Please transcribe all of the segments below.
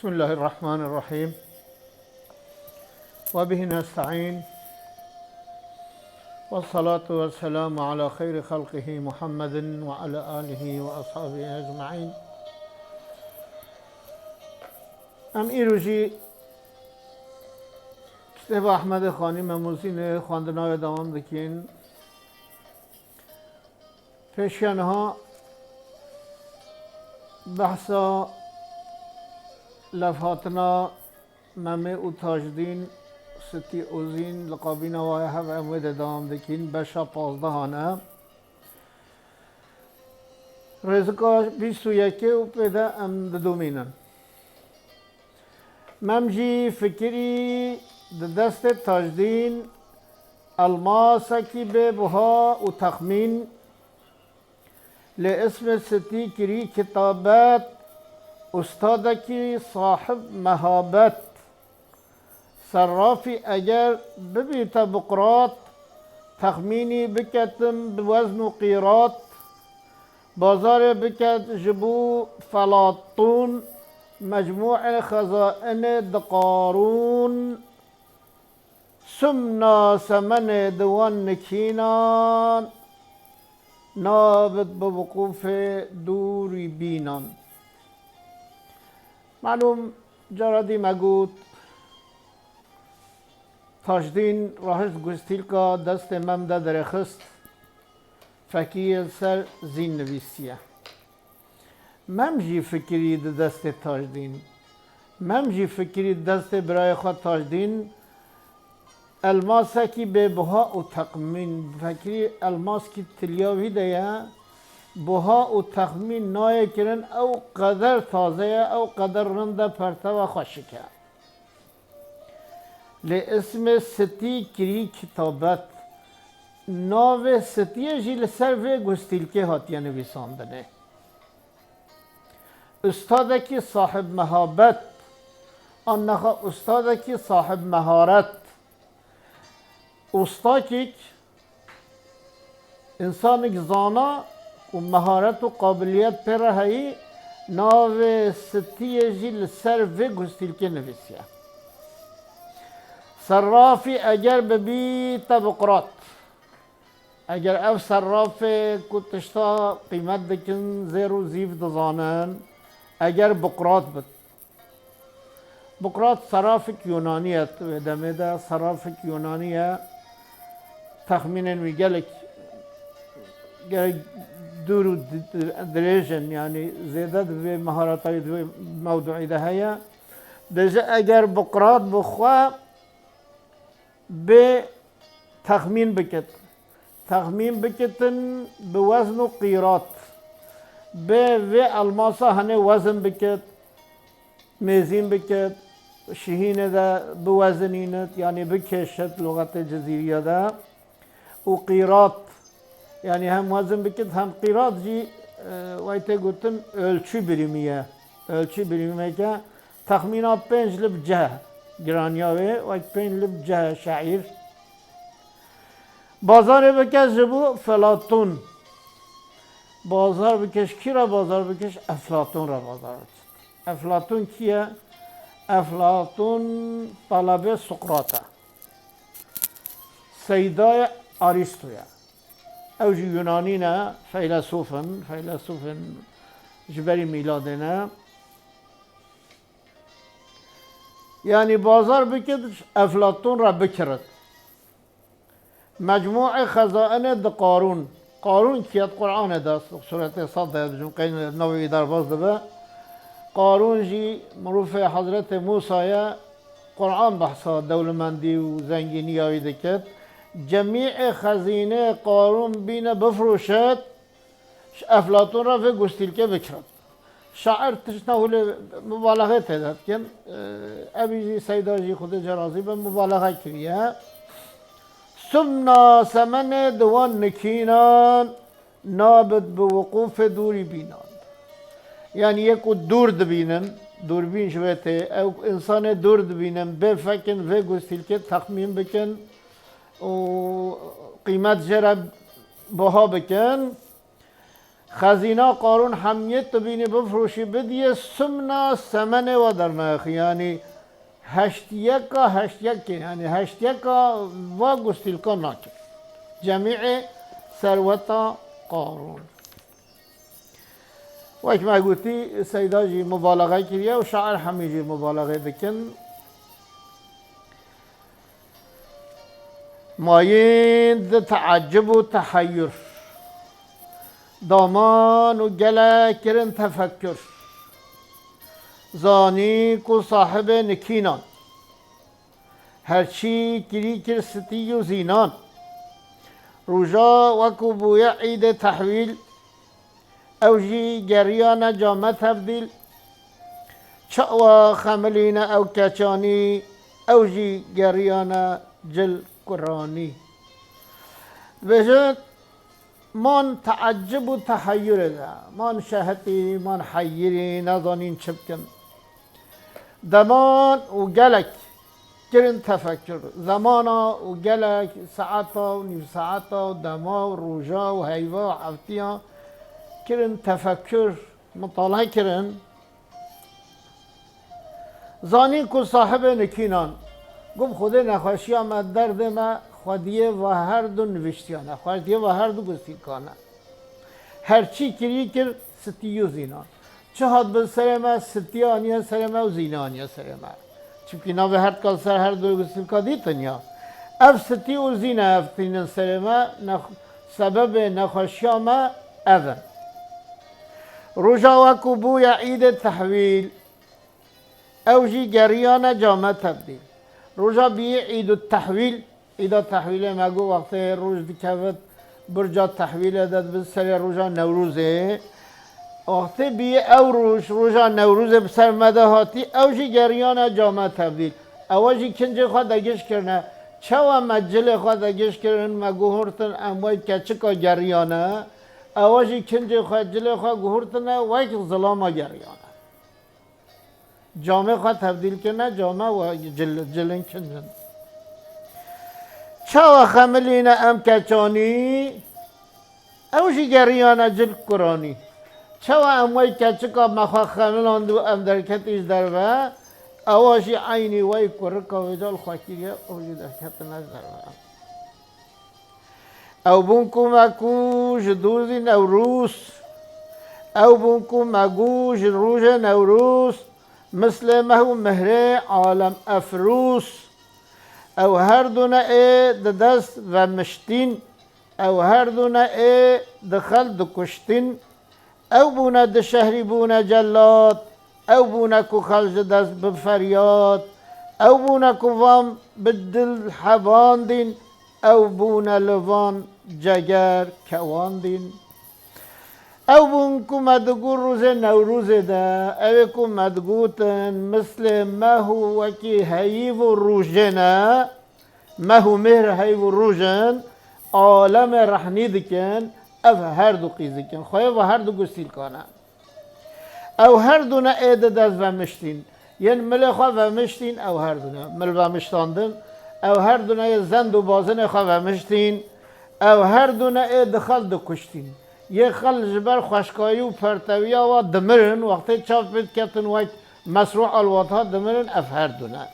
بسم الله الرحمن الرحيم وبه نستعين والصلاة والسلام على خير خلقه محمد وعلى آله وأصحابه أجمعين. ام ایروژی کتاب احمد خانی مموزین خواندنای دوام دکین پیشیانها بحثا لفاتنا ممه و تاجدین ستی اوزین لقابین وای هف اموید دوام دکین بشا 15 رزقا 21 و پیدا ام دومینن ممجی فکری دست تاجدین الماسا کی به بها و تخمین لاسم ستی کری کتابت استادکی صاحب مهابت صرافی اگر ببیت بقرات تخمینی بکتم بوزن و قیرات بازار بکت جبو فلاطون مجموع خزائن دقارون سمنا سمن دوان نکینان نابد بوقوف دوری بینان. معلوم جرادی مگود تاجدین راهش گستیل که دست ممده درخست فکیل سر زین نویسیه ممجی فکری دست تاجدین ممجی فکری دست برای خود تاجدین الماسه کی به بها و تقمین فکری الماس کی تلیاوی دیا بها و تخمین نای کرن او قدر تازه او قدر رنده پرتو خشکه لاسم ستی کری کتابت ناو ستی جیل سر و گستیل که هاتیه نویساندنه استادکی صاحب مهابت آنها استادکی صاحب مهارت استاکیک انسانک زانا و مهارت و قابلیت پر هایی ناو ستی جیل سر و گستیل که نویسیه صرافی اگر ببی بقرات اگر او صراف کتشتا قیمت دکن زیر و زیف دزانن اگر بقرات بد بقرات صرافک یونانیت و دمه ده صرافک یونانیه تخمینن وی گلک دور و دریجن یعنی زیده دوی مهارتای دوی موضوعی ده هیا دیجه اگر بقرات بخواه به تخمین بکت تخمین بکتن به وزن و قیرات به و الماسا هنه وزن بکت میزین بکت شهینه ده به وزنینت یعنی بکشت لغت جزیریه ده و قیرات یعنی هم وزن بکت هم قیرات جی وایته گوتن ölçü birimiye ölçü birimiye که تخمینا 5 لب جه گرانیاوی و 5 لب جه شعیر بازار بکش جبو فلاطون بازار بکش کی را بازار بکش افلاطون را بازار بکش افلاطون کیه؟ افلاطون طلبه سقراطه سیدای آریستویا اوجی یونانی نه فیلسوفن جبری میلاده نه یعنی بازار بکش افلاطون را بکرد مجموع خزائن قارون قارون کیت قرآن دست صورت صد دجون قین نوی در باز دبه قارون جی مروف حضرت موسی قرآن بحثا دولمندی و زنگینی آوی دکت جمیع خزینه قارون بینه بفروشد افلاطون را و گستیل که بکرد شاعر تشنهول مبالغه تداد کن ابی سیدا جی خود جرازی به مبالغه کریه سمنا سمن دوان نکینان نابد به وقوف دوری بینان یعنی یک دور دبینن دوربین شویته او انسان دور دبینن بفکن و گستیل که تخمین بکن و قیمت جرب بها بکن خزینه قارون همیت تو بینی بفروشی بدیه سمنا سمنه و در مخی یعنی هشت یک یعنی هشت یکا و گستیلکا ناکر جمیع ثروت قارون وقت ما گوتی سیدا جی مبالغه کریه و شاعر همیجی مبالغه بکن ماین تعجب و تحیر دامان و گله کرن تفکر زانی کو صاحب نکینان هرچی کری کر ستی و زینان روژا وکو بویا عید تحویل اوجی گریان جامه تبدیل چاوا خملین او کچانی اوجی گریان جل قرانی بجد من تعجب و تحیر ده من شهتی من حیری نزانین چبکن دمان و گلک کرن تفکر زمانا و گلک ساعتا و نیم ساعتا و دما و روژا و هیوا و هفتیا کرن تفکر مطالعه کرن زانی کو صاحب نکینان گفت خدا نخواشی آمد درد ما خودیه و هر دو نوشتیانه خودیه و هر دو گستیکانه هرچی کری کر ستیو زینان چه هاد به سر ما ستیانیه سر ما و زینانیه سر ما چونکه ناوه هر کال سر هر دو گستیکا دیتنیا اف ستی و زینه افتینن سر ما سبب نخواشی ما اون روژا وکو بویا عید تحویل اوجی گریان جامعه تبدیل روژا بیه عید التحویل عید التحویل مگو وقت روز دکوت برجا تحویل داد به سر روژا نوروزه وقت بیه او روژا نوروزه بسر مدهاتی اوجی گریان جامعه تبدیل اوجی کنج خواه دگش کرنه چه و مجل خواه دگش کرن مگو هرتن اموی کچکا گریانه اوجی کنج خواه جل خواه گهرتنه ویک ظلام گریانه جامعه خواه تبدیل کنه جامعه و جلن کنن چاو خملین ام کچانی اوشی گریانه جل کرانی چاو اموی کچکا مخواه خملان دو ام درکتیش در و اوشی عینی وی کرکا ویجال خواکیه اوشی درکت نزد او بونکو مکوش دوزی نوروز او بونکو مگوش روژ نوروز مثل مهو مهره عالم افروس او هر دونه ای دست و مشتین او هر دونه ای دخل دکشتین او بونه د شهری بونه جلاد او بونه کو خلج دست بفریاد او بونه کو وام بدل حباندین او بونه لوان جگر کواندین او بون کو مدگو روز نوروز ده او کو مدگوتن مثل مهو وکی هیو و روژنه مهو مهر هیو و روژن عالم رحنی دکن او هر دو قیزی کن خواه و هر دو گستیل کنن او هر دونه ایده دست و مشتین یعنی مل خواه و مشتین او هر دونه مل و مشتاندن او هر دونه زند و بازن خواه و مشتین او هر دونه ایده خل دو کشتین یه خل جبر خوشکایی و پرتویا و دمرن وقتی چاپ بید کتن وقت مسروع الواتها دمرن اف هر دونه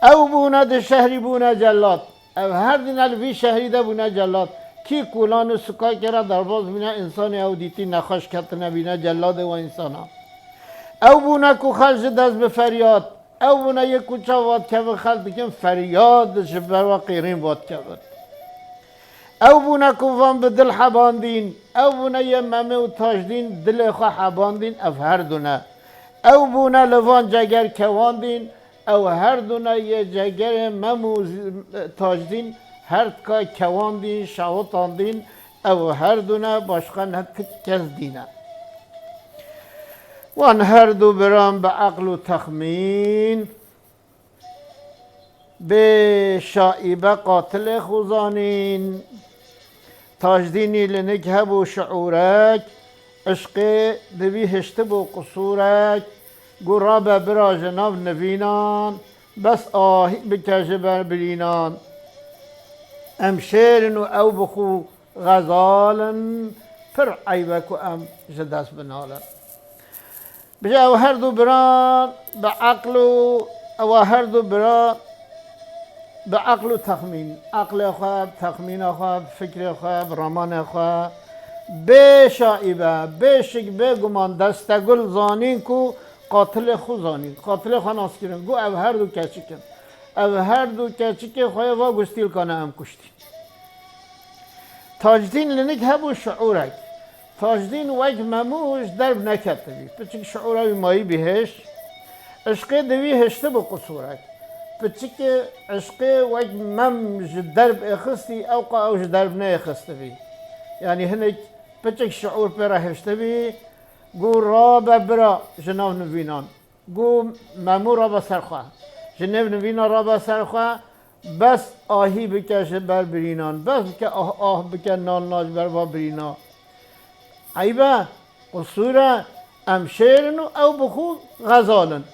او بونه ده شهری بونه جلاد او هر دین الوی شهری ده بونه جلاد کی کولان سکای کرا درباز بینه انسان او دیتی نخوش کتنه بینه جلاد و انسان ها او بونه کو خلج دست به فریاد او بونه یک کوچا واد که خلد کن فریاد جبر و قیرین واد که او بونه کوفان به دل حباندین او بونه یه ممه و تاجدین دل خواه حباندین اف هر دونه او بونه لوان جگر کواندین او هر دونه یه جگر مم و تاجدین هر که کواندین شاوتاندین او هر دونه باشقا نتک کس دینه وان هر دو برام به عقل و تخمین به شائبه قاتل خوزانین تاجدینی لنک هبو شعورک عشق دوی هشتبو قصورک گرابه برا جناب نوینان بس آهی بکجه بر برینان امشیرن و او بخو غزالن پر عیبک و ام جدست بنالن بجا او هر دو بران به عقل او هر دو بران به عقل و تخمین عقل خواه تخمین خواه فکر خواه رمان خواه به شایبه به شک به گمان دستگل زانین کو قاتل خو زانین قاتل خو ناس کرن گو او هر دو کچی کن او هر دو کچی که خواه و گستیل کنه هم کشتی تاجدین لنک هبو شعورک تاجدین وک مموش درب نکرده بی پچک شعورای مایی بهش عشق دوی هشته با قصورک پچک عشق وک مم درب اخستی اوقا اوش درب نه اخسته بی یعنی هنک پچک شعور پر هشته بی گو رابا برا جناو نوینان گو ممو رابا سرخواه جناو نوینان رابا سرخواه بس آهی بکش بر برینان بس که آه بکن نان ناج بر با برینا عیبه قصوره ام شیرن او بخو غزالن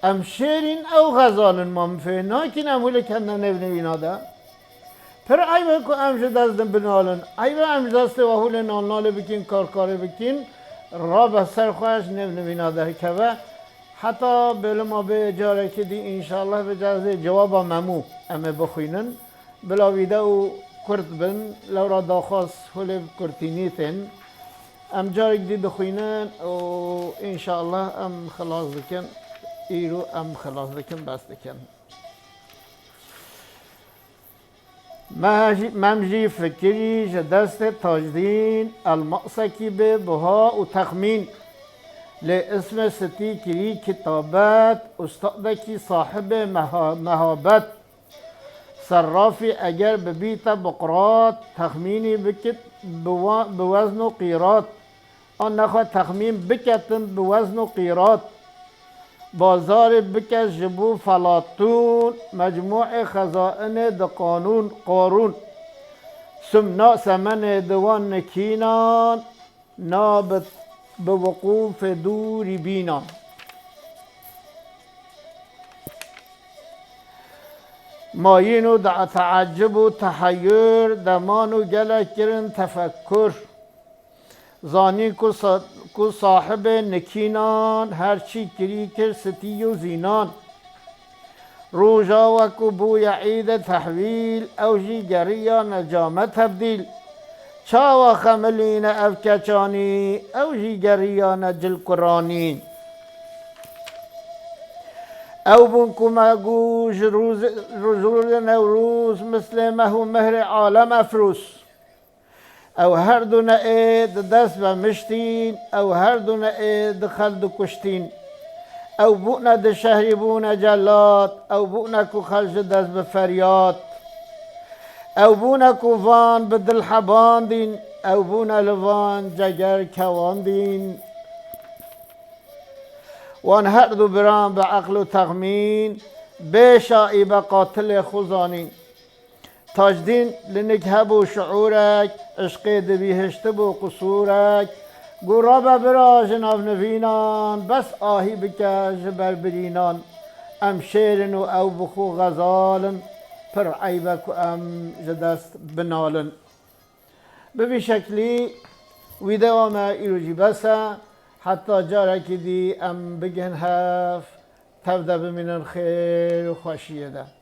ام شیرین او غزالن ما مفینا کن اموله کنن نوینا ده پر عیبه که ام جدازدن بنالن عیبه ام جدازده و هول نان ناله بکن کار بکن را به سر خواهش نوینا ده که حتی بله ما به جاره که دی انشاءالله به جازه جواب ممو امه بخوینن بلا ویده و کرد بن لورا داخواست هول کرتینیتن ام جاره دی بخوینن و انشاءالله ام خلاص دکن ایرو ام خلاص دکن بس دکن ممجی فکری جدست تاجدین المقصکی به بها و تخمین لاسم ستی کری کتابت استادکی صاحب مهابت صرافی اگر ببیت بقرات تخمینی بکت بوزن و قیرات آن نخواه تخمین بکتن بوزن و قیرات بازار بکت جبو فلاطون مجموع خزائن قارون سمنا سمن دوان نکینان نابت بوقوف دوری بینان ماین و تعجب و تحیر دمان و گله کرن تفکر زانی کو صاحب نکینان هرچی کری کر ستی و زینان روژا و کو بوی عید تحویل اوجی گریا نجامه تبدیل چاوا خملین افکچانی اوجی گریا نجل قرانی او بون کما گوش روز نوروز مثل مهو مهر عالم افروس او هر دو نعید دست بمشتین او هر دو نعید خلد کشتین او بونا ده شهری بونا جلات او بونا کو خلج دست بفریاد او بونا کو وان بدل حباندین او بونا لوان جگر کواندین وان هر دو بران بعقل و تخمین بشائی بقاتل خزانین تاجدین لنک هبو شعورک عشق دبی هشتبو قصورک گرابه برا جناب نوینان بس آهی بکش بر برینان ام شیرن و او بخو غزالن پر عیبک و ام جدست بنالن ببی شکلی ویده آمه ایروجی بسه حتی جاره که دی ام بگن هف تبده بمینن خیر و خوشیه ده